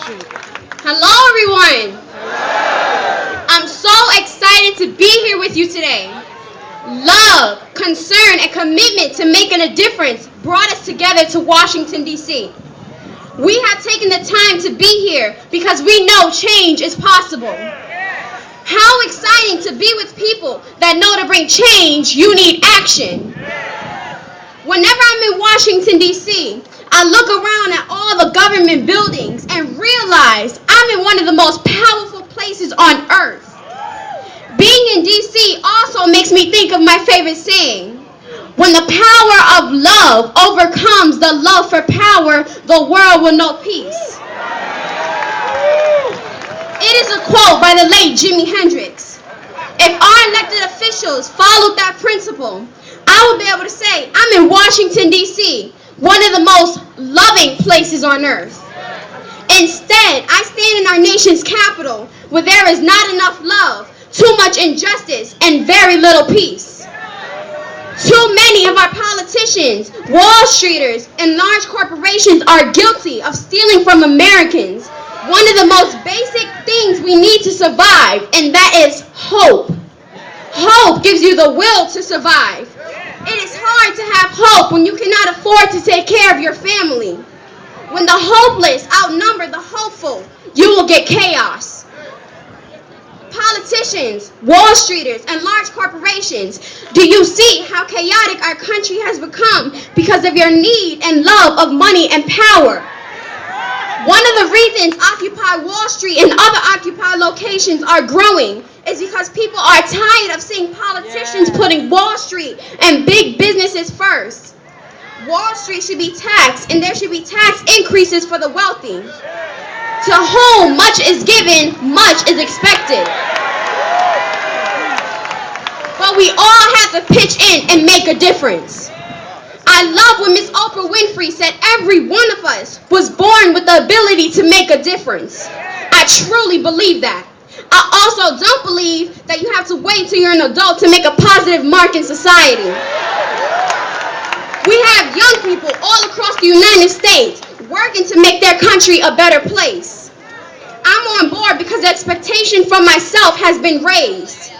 Hello, everyone. I'm so excited to be here with you today. Love, concern, and commitment to making a difference brought us together to Washington, D.C. We have taken the time to be here because we know change is possible. How exciting to be with people that know to bring change, you need action. Whenever I'm in Washington, D.C., I look around at all the government buildings and realize I'm in one of the most powerful places on earth. Being in D.C. also makes me think of my favorite saying, when the power of love overcomes the love for power, the world will know peace. It is a quote by the late Jimi Hendrix. If our elected officials followed that principle, I would be able to say I'm in Washington, D.C., one of the most loving places on earth. Instead, I stand in our nation's capital where there is not enough love, too much injustice, and very little peace. Too many of our politicians, Wall Streeters, and large corporations are guilty of stealing from Americans one of the most basic things we need to survive, and that is hope. Hope gives you the will to survive. It is hard to have hope when you cannot afford to take care of your family. When the hopeless outnumber the hopeful, you will get chaos. Politicians, Wall Streeters, and large corporations, do you see how chaotic our country has become because of your need and love of money and power? One of the reasons Occupy Wall Street and other Occupy locations are growing is because people are tired of seeing politicians putting Wall Street and big businesses first. Wall Street should be taxed, and there should be tax increases for the wealthy. To whom much is given, much is expected. But we all have to pitch in and make a difference. I love when Miss Oprah Winfrey said every one of us was born with the ability to make a difference. I truly believe that. I also don't believe that you have to wait till you're an adult to make a positive mark in society. We have young people all across the United States working to make their country a better place. I'm on board because the expectation from myself has been raised.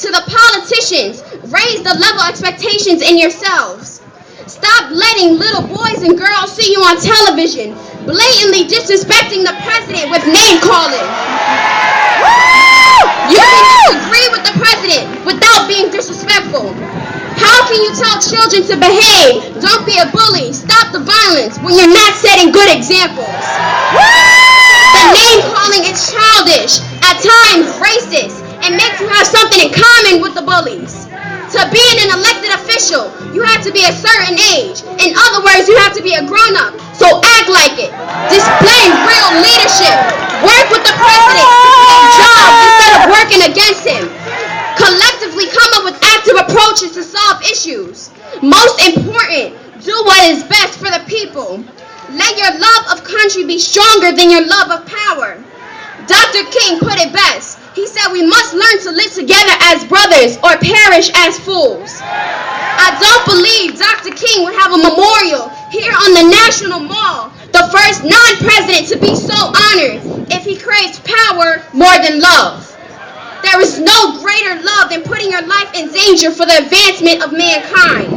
To the politicians, raise the level of expectations in yourselves. Stop letting little boys and girls see you on television, blatantly disrespecting the president with name-calling. You can disagree with the president without being disrespectful. How can you tell children to behave, don't be a bully, stop the violence, when you're not setting good examples? The name-calling is childish, at times racist, and makes you have something in common with the bullies. To be an elected official, you have to be a certain age. In other words, you have to be a grown-up. So act like it. Display real leadership. Work with the president and jobs instead of working against him. Collectively come up with active approaches to solve issues. Most important, do what is best for the people. Let your love of country be stronger than your love of power. Dr. King put it best. He said we must learn to live together as brothers or perish as fools. I don't believe Dr. King would have a memorial here on the National Mall, the first non-president to be so honored, if he craves power more than love. There is no greater love than putting your life in danger for the advancement of mankind.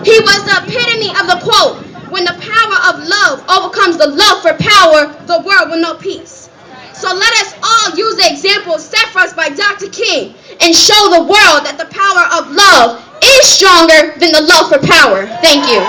He was the epitome of the quote, when the power of love overcomes the love for power, the world will know peace. So let us all use the example set for us by Dr. King and show the world that the power of love is stronger than the love for power. Thank you.